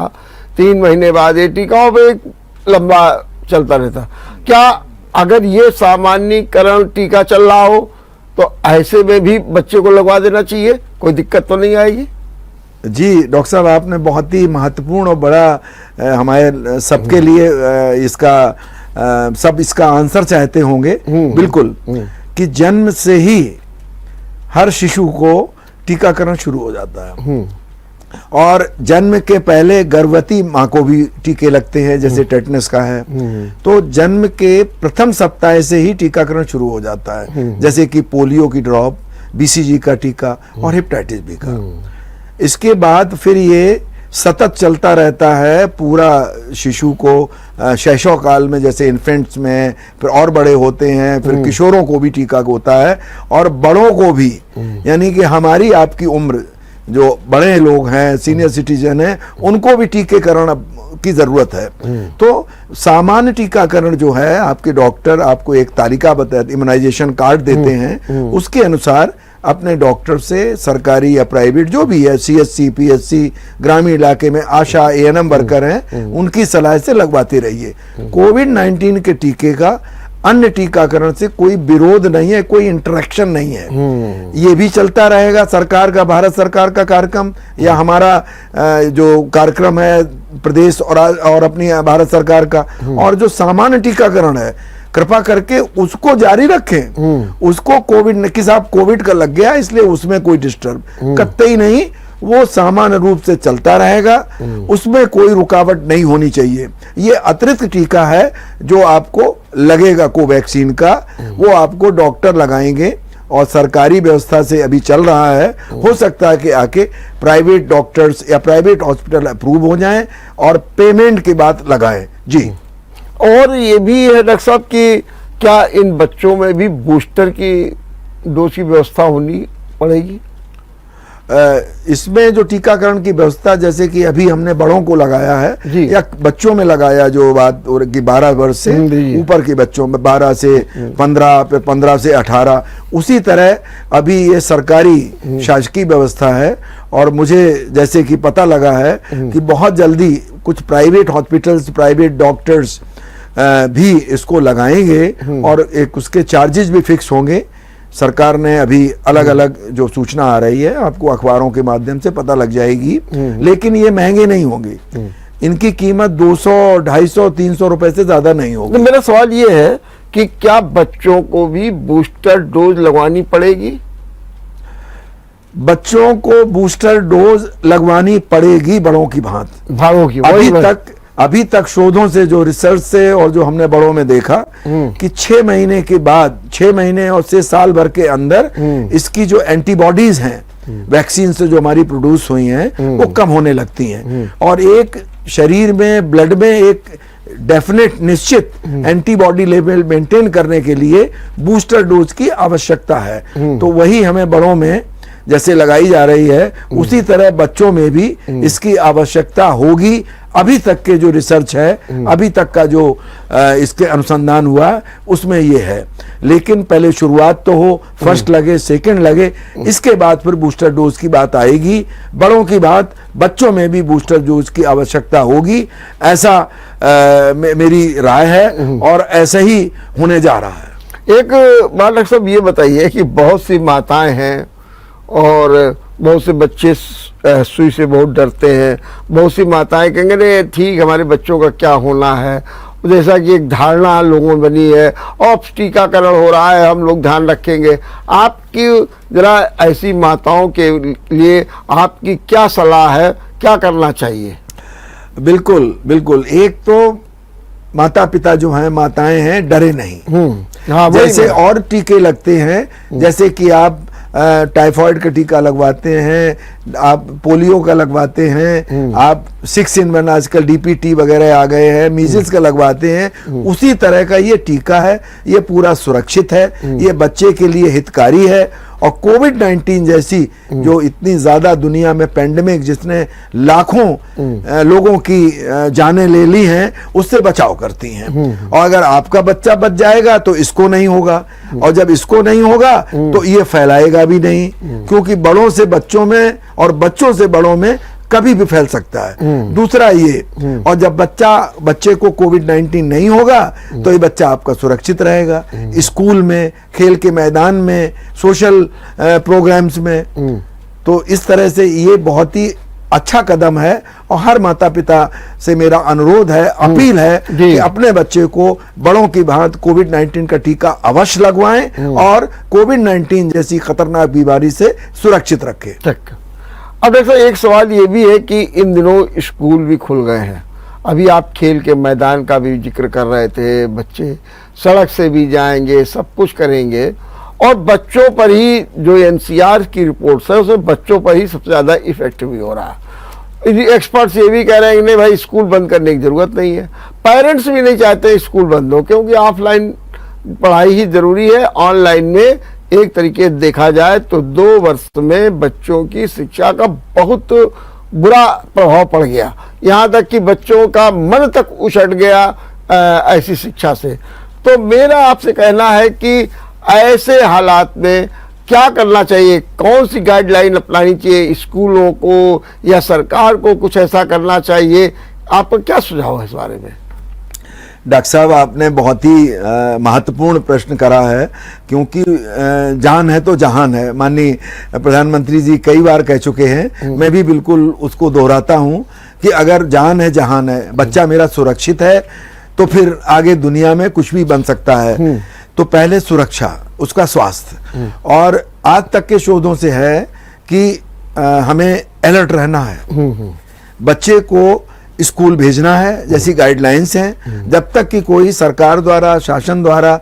3 महीने बाद ये टीका, और एक लंबा चलता रहता। क्या अगर ये सामान्यकरण टीका चल रहा हो तो ऐसे में भी बच्चे को लगवा देना चाहिए? कोई दिक्कत तो नहीं आएगी? जी डॉक्टर साहब, आपने बहुत ही महत्वपूर्ण और बड़ा हमारे सबके लिए सब इसका आंसर चाहते होंगे। बिल्कुल, कि जन्म से ही हर शिशु को टीकाकरण शुरू हो जाता है और जन्म के पहले गर्भवती माँ को भी टीके लगते हैं, जैसे टेटनस का है। तो जन्म के प्रथम सप्ताह से ही टीकाकरण शुरू हो जाता है, जैसे कि पोलियो की ड्रॉप, बीसीजी का टीका और हेपेटाइटिस बी का। इसके बाद फिर ये सतत चलता रहता है पूरा शिशु को शैशव काल में, जैसे इन्फेंट्स में, फिर और बड़े होते हैं, फिर किशोरों को भी टीका होता है और बड़ों को भी, यानी कि हमारी आपकी उम्र जो बड़े लोग हैं, सीनियर सिटीजन हैं, उनको भी टीकाकरण की जरूरत है। तो सामान्य टीकाकरण जो है, आपके डॉक्टर आपको एक तालिका बताते, इम्यूनाइजेशन कार्ड देते हैं, उसके अनुसार अपने डॉक्टर से, सरकारी या प्राइवेट जो भी है, सीएससी, पीएससी, ग्रामीण इलाके में आशा, एएनएम वर्कर हैं, उनकी सलाह से लगवाते रहिए। कोविड-19 के टीके का अन्य टीकाकरण से कोई विरोध नहीं है, कोई इंटरेक्शन नहीं है। ये भी चलता रहेगा। सरकार का, भारत सरकार का कार्यक्रम या हमारा जो कार्यक्रम है प्रदेश और अपनी भारत सरकार का, और जो सामान्य टीकाकरण है, कृपा करके उसको जारी रखें। उसको कोविड, कि साहब कोविड का लग गया इसलिए उसमें कोई डिस्टर्ब कतई नहीं, वो सामान्य रूप से चलता रहेगा, उसमें कोई रुकावट नहीं होनी चाहिए। ये अतिरिक्त टीका है जो आपको लगेगा कोवैक्सीन का, वो आपको डॉक्टर लगाएंगे और सरकारी व्यवस्था से अभी चल रहा है। हो सकता है कि आके प्राइवेट डॉक्टर्स या प्राइवेट हॉस्पिटल अप्रूव हो जाएं और पेमेंट के बाद लगाएं। जी, और ये भी है डॉक्टर साहब कि क्या इन बच्चों में भी बूस्टर की डोज की व्यवस्था होनी पड़ेगी? इसमें जो टीकाकरण की व्यवस्था, जैसे कि अभी हमने बड़ों को लगाया है या बच्चों में लगाया, जो बात कि 12 वर्ष से ऊपर के बच्चों में, 12 से 15, 15 से 18, उसी तरह अभी ये सरकारी शासकीय व्यवस्था है। और मुझे जैसे कि पता लगा है कि बहुत जल्दी कुछ प्राइवेट हॉस्पिटल्स, प्राइवेट डॉक्टर्स भी इसको लगाएंगे और एक उसके चार्जेस भी फिक्स होंगे। सरकार ने अभी अलग अलग जो सूचना आ रही है आपको अखबारों के माध्यम से पता लग जाएगी, लेकिन ये महंगे नहीं होंगे। इनकी कीमत 200, 250, 300 रुपए से ज्यादा नहीं होगी। तो मेरा सवाल ये है कि क्या बच्चों को भी बूस्टर डोज लगवानी पड़ेगी? बच्चों को बूस्टर डोज लगवानी पड़ेगी बड़ों की भांति। भागों की अभी तक शोधों से, जो रिसर्च से और जो हमने बड़ों में देखा कि 6 महीने के बाद, 6 महीने और से साल भर के अंदर इसकी जो एंटीबॉडीज हैं वैक्सीन से जो हमारी प्रोड्यूस हुई हैं वो कम होने लगती हैं, और एक शरीर में, ब्लड में एक डेफिनेट निश्चित एंटीबॉडी लेवल मेंटेन करने के लिए बूस्टर डोज की आवश्यकता है। तो वही हमें बड़ों में जैसे लगाई जा रही है उसी तरह बच्चों में भी इसकी आवश्यकता होगी। अभी तक के जो रिसर्च है, अभी तक का जो इसके अनुसंधान हुआ उसमें ये है, लेकिन पहले शुरुआत तो हो, फर्स्ट लगे, सेकंड लगे, इसके बाद फिर बूस्टर डोज की बात आएगी। बड़ों की बात, बच्चों में भी बूस्टर डोज की आवश्यकता होगी, ऐसा मेरी राय है और ऐसा ही होने जा रहा है। एक बात डॉक्टर साहब ये बताइए कि बहुत सी माताएं हैं और बहुत से बच्चे सुई से बहुत डरते हैं। बहुत सी माताएं कहेंगे नहीं ठीक हमारे बच्चों का क्या होना है, जैसा कि एक धारणा लोगों में बनी है, और टीकाकरण हो रहा है हम लोग ध्यान रखेंगे। आपकी जरा ऐसी माताओं के लिए आपकी क्या सलाह है, क्या करना चाहिए? बिल्कुल बिल्कुल, एक तो माता पिता जो हैं, माताएं हैं, डरे नहीं। हाँ, जैसे और टीके लगते हैं, जैसे कि आप टाइफाइड का टीका लगवाते हैं, आप पोलियो का लगवाते हैं, आप 6-in-1 आजकल DPT वगैरह आ गए हैं, मीजल्स का लगवाते हैं, उसी तरह का ये टीका है। ये पूरा सुरक्षित है, ये बच्चे के लिए हितकारी है, और कोविड-19 जैसी जो इतनी ज्यादा दुनिया में पेंडेमिक जिसने लाखों लोगों की जानें ले ली हैं, उससे बचाव करती हैं। और अगर आपका बच्चा बच जाएगा तो इसको नहीं होगा, और जब इसको नहीं होगा तो ये फैलाएगा भी नहीं, क्योंकि बड़ों से बच्चों में और बच्चों से बड़ों में कभी भी फैल सकता है। दूसरा ये, और जब बच्चे को कोविड-19 नहीं होगा तो ये बच्चा आपका सुरक्षित रहेगा, स्कूल में, खेल के मैदान में, सोशल प्रोग्राम्स में। तो इस तरह से ये बहुत ही अच्छा कदम है, और हर माता पिता से मेरा अनुरोध है, अपील है कि अपने बच्चे को बड़ों की भांति कोविड-19 का टीका अवश्य लगवाएं और कोविड-19 जैसी खतरनाक बीमारी से सुरक्षित रखें। अब देखो एक सवाल ये भी है कि इन दिनों स्कूल भी खुल गए हैं। अभी आप खेल के मैदान का भी जिक्र कर रहे थे, बच्चे सड़क से भी जाएंगे, सब कुछ करेंगे, और बच्चों पर ही जो NCR की रिपोर्ट्स है उसमें बच्चों पर ही सबसे ज़्यादा इफेक्ट भी हो रहा है। एक्सपर्ट्स ये भी कह रहे हैं कि नहीं भाई स्कूल बंद करने की ज़रूरत नहीं है। पेरेंट्स भी नहीं चाहते स्कूल बंद हो, क्योंकि ऑफलाइन पढ़ाई ही ज़रूरी है। ऑनलाइन में एक तरीके देखा जाए तो 2 वर्ष में बच्चों की शिक्षा का बहुत बुरा प्रभाव पड़ गया, यहाँ तक कि बच्चों का मन तक उछट गया ऐसी शिक्षा से। तो मेरा आपसे कहना है कि ऐसे हालात में क्या करना चाहिए, कौन सी गाइडलाइन अपनानी चाहिए स्कूलों को, या सरकार को कुछ ऐसा करना चाहिए? आपका क्या सुझाव है इस बारे में? डॉक्टर साहब, आपने बहुत ही महत्वपूर्ण प्रश्न करा है, क्योंकि जान है तो जहान है। माननीय प्रधानमंत्री जी कई बार कह चुके हैं, मैं भी बिल्कुल उसको दोहराता हूं कि अगर जान है जहान है, बच्चा मेरा सुरक्षित है तो फिर आगे दुनिया में कुछ भी बन सकता है। तो पहले सुरक्षा, उसका स्वास्थ्य, और आज तक के शोधों से है कि हमें अलर्ट रहना है। बच्चे को स्कूल भेजना है जैसी गाइडलाइंस हैं, जब तक कि कोई सरकार द्वारा, शासन द्वारा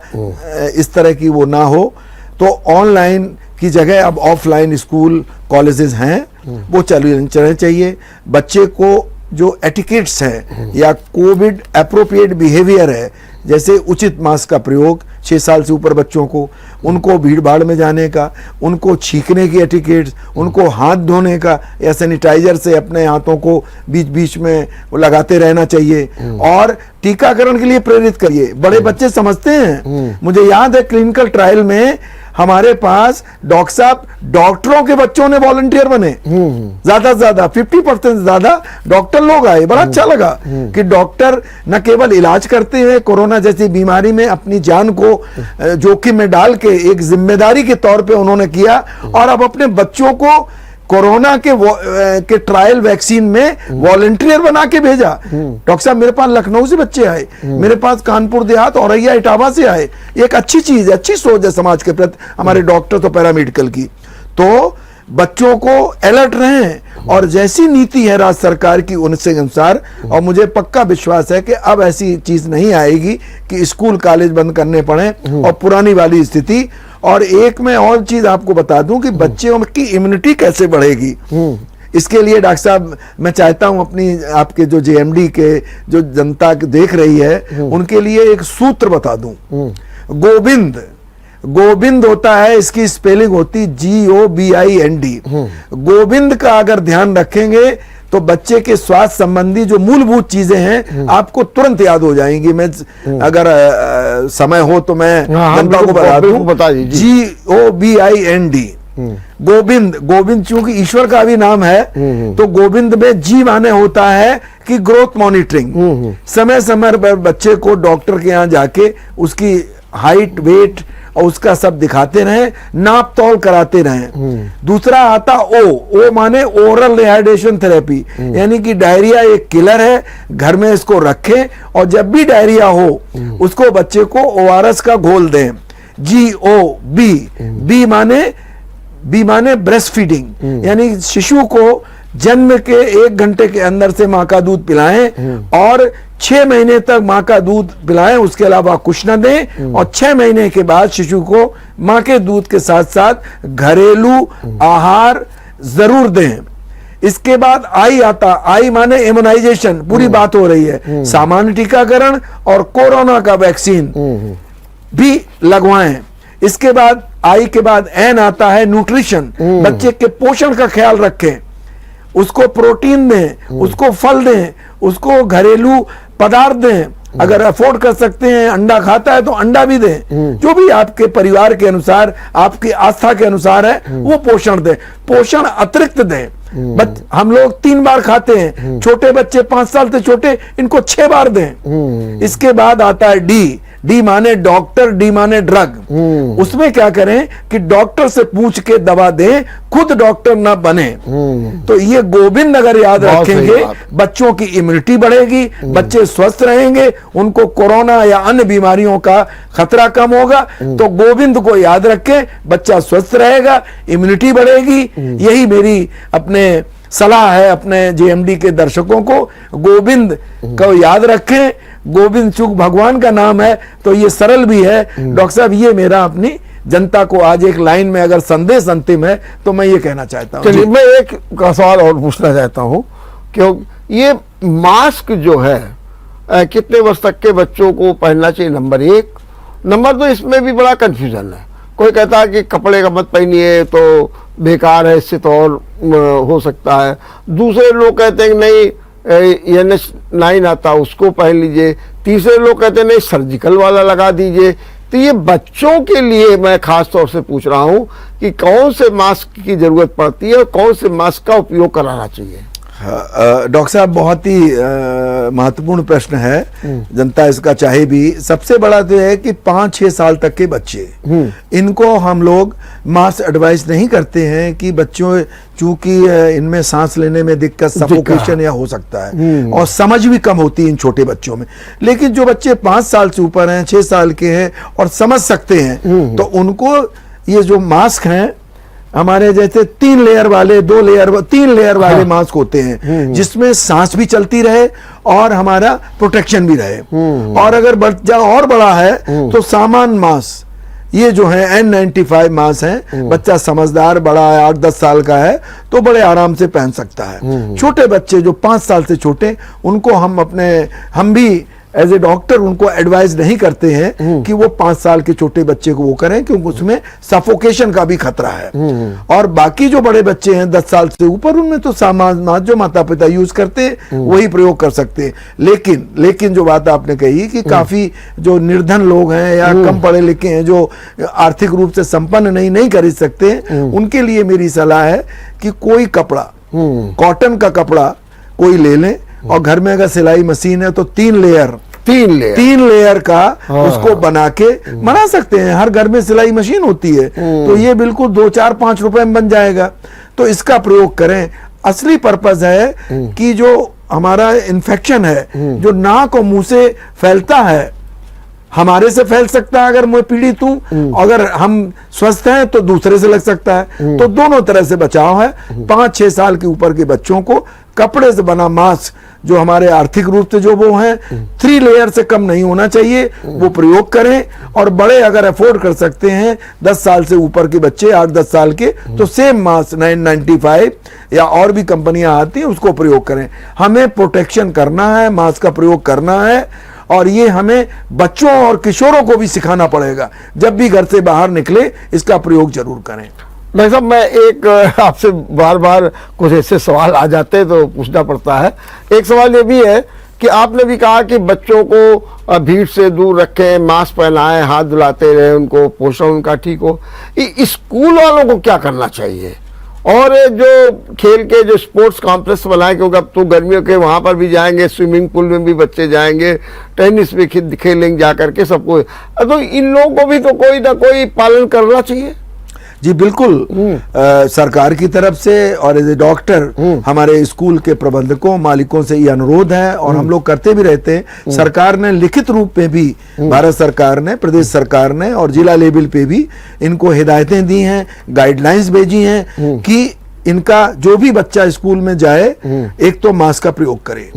इस तरह की वो ना हो, तो ऑनलाइन की जगह अब ऑफलाइन स्कूल कॉलेजेस हैं, वो चलने चाहिए। बच्चे को जो एटिकेट्स हैं या कोविड एप्रोप्रिएट बिहेवियर है, जैसे उचित मास्क का प्रयोग 6 साल से ऊपर बच्चों को, उनको भीड़ भाड़ में जाने का, उनको छींकने की एटिकेट्स, उनको हाथ धोने का या सैनिटाइजर से अपने हाथों को बीच बीच में लगाते रहना चाहिए, और टीकाकरण के लिए प्रेरित करिए। बड़े बच्चे समझते हैं। मुझे याद है क्लिनिकल ट्रायल में हमारे पास डॉक्टर साहब, डॉक्टरों के बच्चों ने वॉलंटियर बने, ज्यादा से ज्यादा 50% ज्यादा डॉक्टर लोग आए। बड़ा अच्छा लगा कि डॉक्टर न केवल इलाज करते हैं, कोरोना जैसी बीमारी में अपनी जान को जोखिम में डाल के एक जिम्मेदारी के तौर पे उन्होंने किया, और अब अपने बच्चों को कोरोना के ट्रायल वैक्सीन में वॉलंटियर बना के भेजा। डॉक्टर साहब, मेरे पास लखनऊ से बच्चे आए, मेरे पास कानपुर देहात, औरैया, इटावा से आए। एक अच्छी चीज है, अच्छी सोच है समाज के प्रति हमारे डॉक्टर तो पैरामेडिकल की। तो बच्चों को अलर्ट रहें, और जैसी नीति है राज्य सरकार की उनसे अनुसार, और मुझे पक्का विश्वास है कि अब ऐसी चीज नहीं आएगी कि स्कूल कॉलेज बंद करने पड़े और पुरानी वाली स्थिति। और एक मैं और चीज आपको बता दूं कि बच्चों की इम्यूनिटी कैसे बढ़ेगी। इसके लिए डॉक्टर साहब मैं चाहता हूं अपनी आपके जो जेएमडी के जो जनता देख रही है उनके लिए एक सूत्र बता दूं। गोविंद, गोविंद होता है, इसकी स्पेलिंग होती GOBIND। गोविंद का अगर ध्यान रखेंगे तो बच्चे के स्वास्थ्य संबंधी जो मूलभूत चीजें हैं आपको तुरंत याद हो जाएंगी। मैं अगर समय हो तो मैं जनता को बता दूं, GOBIND। गोविंद, गोविंद चूंकि ईश्वर का भी नाम है, तो गोविंद में जी माने होता है कि ग्रोथ मॉनिटरिंग। समय समय पर बच्चे को डॉक्टर के यहाँ जाके उसकी हाइट, वेट और उसका सब दिखाते रहें, नाप तौल कराते रहें। दूसरा आता ओ माने ओरल रिहाइड्रेशन थेरेपी, यानी कि डायरिया एक किलर है, घर में इसको रखें और जब भी डायरिया हो उसको बच्चे को ORS का घोल दें। बी माने ब्रेस्ट फीडिंग, यानी शिशु को जन्म के 1 घंटे के अंदर से माँ का दूध पिलाएं और 6 महीने तक माँ का दूध पिलाएं, उसके अलावा कुछ न दें। और 6 महीने के बाद शिशु को माँ के दूध के साथ साथ घरेलू आहार जरूर दें। इसके बाद आई आता, आई माने इम्यूनाइजेशन, पूरी बात हो रही है, सामान्य टीकाकरण और कोरोना का वैक्सीन भी लगवाएं। इसके बाद आई के बाद एन आता है न्यूट्रिशन, बच्चे के पोषण का ख्याल रखें, उसको प्रोटीन दें, उसको फल दें, उसको घरेलू पदार्थ दें। अगर अफोर्ड कर सकते हैं, अंडा खाता है तो अंडा भी दें। जो भी आपके परिवार के अनुसार, आपकी आस्था के अनुसार है वो पोषण दें। पोषण अतिरिक्त दें। हम लोग 3 बार खाते हैं, छोटे बच्चे 5 साल से छोटे, इनको 6 बार दें। इसके बाद आता है डी माने डॉक्टर, डी माने ड्रग। उसमें क्या करें कि डॉक्टर से पूछ के दवा दें, खुद डॉक्टर ना बने। तो ये गोविंद अगर याद रखेंगे, बच्चों की इम्यूनिटी बढ़ेगी, बच्चे स्वस्थ रहेंगे, उनको कोरोना या अन्य बीमारियों का खतरा कम होगा। तो गोविंद को याद रखें, बच्चा स्वस्थ रहेगा, इम्यूनिटी बढ़ेगी। यही मेरी अपने सलाह है अपने जेएमडी के दर्शकों को। गोविंद को याद रखें, गोविंद चूंकि भगवान का नाम है तो ये सरल भी है। डॉक्टर साहब, ये मेरा अपनी जनता को आज एक लाइन में अगर संदेश अंतिम है तो मैं ये कहना चाहता हूँ। चलिए, मैं एक का सवाल और पूछना चाहता हूँ, क्योंकि ये मास्क जो है कितने वर्ष तक के बच्चों को पहनना चाहिए? नंबर 1। नंबर 2, इसमें भी बड़ा कंफ्यूजन है। कोई कहता है कि कपड़े का मत पहनिए तो बेकार है, इससे तो और हो सकता है। दूसरे लोग कहते हैं कि नहीं, NH9 आता उसको पहन लीजिए। तीसरे लोग कहते हैं नहीं, सर्जिकल वाला लगा दीजिए। तो ये बच्चों के लिए मैं खास तौर से पूछ रहा हूं कि कौन से मास्क की जरूरत पड़ती है और कौन से मास्क का उपयोग कराना चाहिए? डॉक्टर साहब, बहुत ही महत्वपूर्ण प्रश्न है, जनता इसका चाहे भी। सबसे बड़ा तो है कि 5-6 साल तक के बच्चे, इनको हम लोग मास्क एडवाइस नहीं करते हैं कि बच्चों, चूंकि इनमें सांस लेने में दिक्कत, सफोकेशन या हो सकता है और समझ भी कम होती है इन छोटे बच्चों में। लेकिन जो बच्चे 5 साल से ऊपर हैं, 6 साल के हैं और समझ सकते हैं, तो उनको ये जो मास्क हैं हमारे जैसे 3 लेयर वाले, 3 लेयर वाले मास्क होते हैं, जिसमें सांस भी चलती रहे और हमारा प्रोटेक्शन भी रहे। और अगर बच्चा और बड़ा है तो सामान्य मास्क, ये जो है N95 मास्क है, बच्चा समझदार बड़ा है, 8-10 साल का है तो बड़े आराम से पहन सकता है। छोटे बच्चे जो 5 साल से छोटे, उनको हम भी एज ए डॉक्टर उनको एडवाइस नहीं करते हैं कि वो 5 साल के छोटे बच्चे को वो करें, क्योंकि उसमें सफोकेशन का भी खतरा है। और बाकी जो बड़े बच्चे हैं 10 साल से ऊपर, उनमें तो सामान जो माता पिता यूज करते हैं वही प्रयोग कर सकते हैं। लेकिन जो बात आपने कही कि काफी जो निर्धन लोग हैं या कम पढ़े लिखे हैं, जो आर्थिक रूप से संपन्न नहीं खरीद सकते, उनके लिए मेरी सलाह है कि कोई कपड़ा, कॉटन का कपड़ा कोई ले लें, और घर में अगर सिलाई मशीन है तो 3 लेयर का उसको बना सकते हैं। हर घर में सिलाई मशीन होती है, तो ये बिल्कुल 2, 4, 5 रुपए में बन जाएगा। तो इसका प्रयोग करें। असली पर्पस है कि जो हमारा इन्फेक्शन है, जो नाक और मुंह से फैलता है, हमारे से फैल सकता है अगर मैं पीड़ित हूं, अगर हम स्वस्थ हैं तो दूसरे से लग सकता है। तो दोनों तरह से बचाव है। 5-6 साल के ऊपर के बच्चों को कपड़े से बना मास्क, जो हमारे आर्थिक रूप से जो वो हैं 3 लेयर से कम नहीं होना चाहिए, वो प्रयोग करें। और बड़े अगर अफोर्ड कर सकते हैं 10 साल से ऊपर के बच्चे, 8-10 साल के, तो सेम मास्क 995 या और भी कंपनियां आती हैं, उसको प्रयोग करें। हमें प्रोटेक्शन करना है, मास्क का प्रयोग करना है, और ये हमें बच्चों और किशोरों को भी सिखाना पड़ेगा। जब भी घर से बाहर निकले इसका प्रयोग जरूर करें। भाई साहब, मैं एक आपसे बार बार कुछ ऐसे सवाल आ जाते हैं तो पूछना पड़ता है। एक सवाल ये भी है कि आपने भी कहा कि बच्चों को भीड़ से दूर रखें, मास्क पहनाएं, हाथ धुलाते रहें, उनको पोषण उनका ठीक हो। स्कूल वालों को क्या करना चाहिए? और जो खेल के जो स्पोर्ट्स कॉम्प्लेक्स बनाए, क्योंकि अब तो गर्मियों के वहाँ पर भी जाएंगे, स्विमिंग पूल में भी बच्चे जाएंगे, टेनिस भी खेलेंगे जा करके सबको, तो इन लोगों को भी तो कोई ना कोई पालन करना चाहिए। जी बिल्कुल। सरकार की तरफ से और एज ए डॉक्टर हमारे स्कूल के प्रबंधकों, मालिकों से ये अनुरोध है, और हम लोग करते भी रहते हैं। सरकार ने लिखित रूप में भी, भारत सरकार ने, प्रदेश सरकार ने और जिला लेवल पे भी इनको हिदायतें दी हैं, गाइडलाइंस भेजी हैं कि इनका जो भी बच्चा स्कूल में जाए, एक तो मास्क का प्रयोग करे,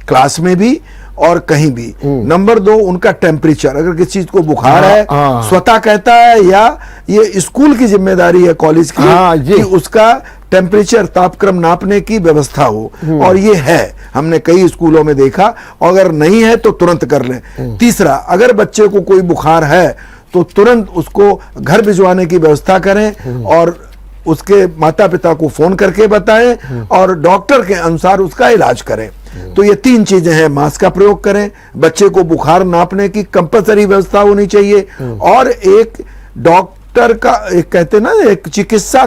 क्लास में भी और कहीं भी। नंबर 2, उनका टेम्परेचर, अगर किसी चीज को बुखार है, स्वतः कहता है या ये स्कूल की जिम्मेदारी है, कॉलेज की, कि उसका टेम्परेचर, तापक्रम नापने की व्यवस्था हो। और ये है, हमने कई स्कूलों में देखा। अगर नहीं है तो तुरंत कर लें। तीसरा, अगर बच्चे को कोई बुखार है तो तुरंत उसको घर भिजवाने की व्यवस्था करें, और उसके माता पिता को फोन करके बताएं, और डॉक्टर के अनुसार उसका इलाज करें। तो ये 3 चीजें हैं। मास्क का प्रयोग करें, बच्चे को बुखार नापने की कंपलसरी व्यवस्था होनी चाहिए, और एक डॉक्टर का, एक कहते ना, एक चिकित्सा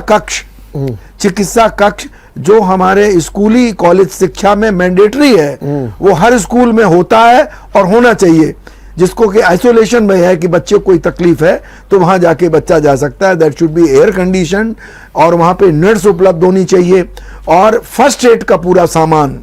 कक्ष जो हमारे स्कूली कॉलेज शिक्षा में मैंडेटरी है, वो हर स्कूल में होता है और होना चाहिए। जिसको कि आइसोलेशन में है कि बच्चे को कोई तकलीफ है तो वहां जाके बच्चा जा सकता है। That should be air condition, और वहां पे नर्स उपलब्ध होनी चाहिए, और फर्स्ट एड का पूरा सामान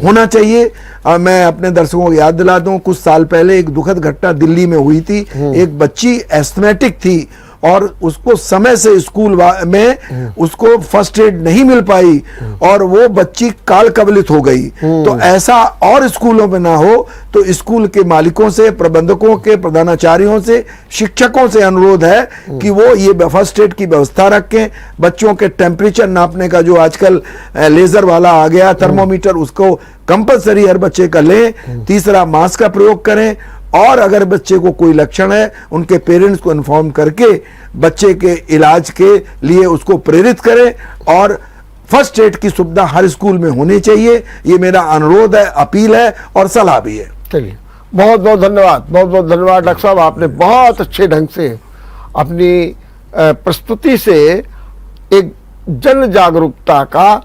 होना चाहिए। मैं अपने दर्शकों को याद दिला दूं, कुछ साल पहले एक दुखद घटना दिल्ली में हुई थी। एक बच्ची एस्थमेटिक थी, और उसको समय से स्कूल में उसको फर्स्ट एड नहीं मिल पाई, और वो बच्ची काल कवलित हो गई। तो ऐसा और स्कूलों में ना हो, तो स्कूल के मालिकों से, प्रबंधकों के, प्रधानाचार्यों से, शिक्षकों से अनुरोध है कि वो ये फर्स्ट एड की व्यवस्था रखें। बच्चों के टेम्परेचर नापने का जो आजकल लेजर वाला आ गया, थर्मोमीटर, उसको कंपलसरी हर बच्चे का लें। तीसरा, मास्क का प्रयोग करें, और अगर बच्चे को कोई लक्षण है, उनके पेरेंट्स को इन्फॉर्म करके बच्चे के इलाज के लिए उसको प्रेरित करें, और फर्स्ट एड की सुविधा हर स्कूल में होनी चाहिए। ये मेरा अनुरोध है, अपील है और सलाह भी है। चलिए, बहुत बहुत धन्यवाद, बहुत बहुत धन्यवाद डॉक्टर साहब। आपने बहुत अच्छे ढंग से अपनी प्रस्तुति से एक जन जागरूकता का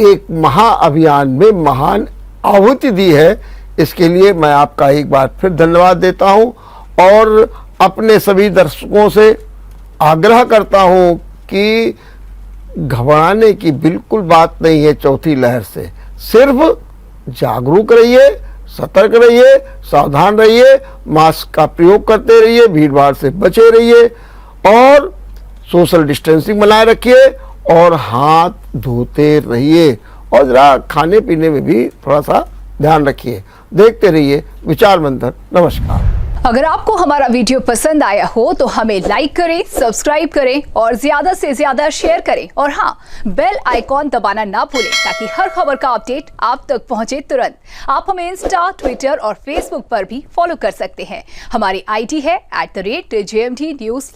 एक महाअभियान में महान आहुति दी है। इसके लिए मैं आपका एक बार फिर धन्यवाद देता हूं, और अपने सभी दर्शकों से आग्रह करता हूं कि घबराने की बिल्कुल बात नहीं है चौथी लहर से। सिर्फ जागरूक रहिए, सतर्क रहिए, सावधान रहिए, मास्क का प्रयोग करते रहिए, भीड़ भाड़ से बचे रहिए, और सोशल डिस्टेंसिंग बनाए रखिए, और हाथ धोते रहिए, और जरा खाने पीने में भी थोड़ा सा ध्यान रखिए। देखते रहिए विचार मंथन। नमस्कार। अगर आपको हमारा वीडियो पसंद आया हो तो हमें लाइक करें, सब्सक्राइब करें और ज्यादा से ज्यादा शेयर करें और हाँ, बेल आइकॉन दबाना ना भूलें ताकि हर खबर का अपडेट आप तक पहुंचे तुरंत। आप हमें इंस्टा, ट्विटर और फेसबुक पर भी फॉलो कर सकते हैं। हमारी आईडी है @JMT News।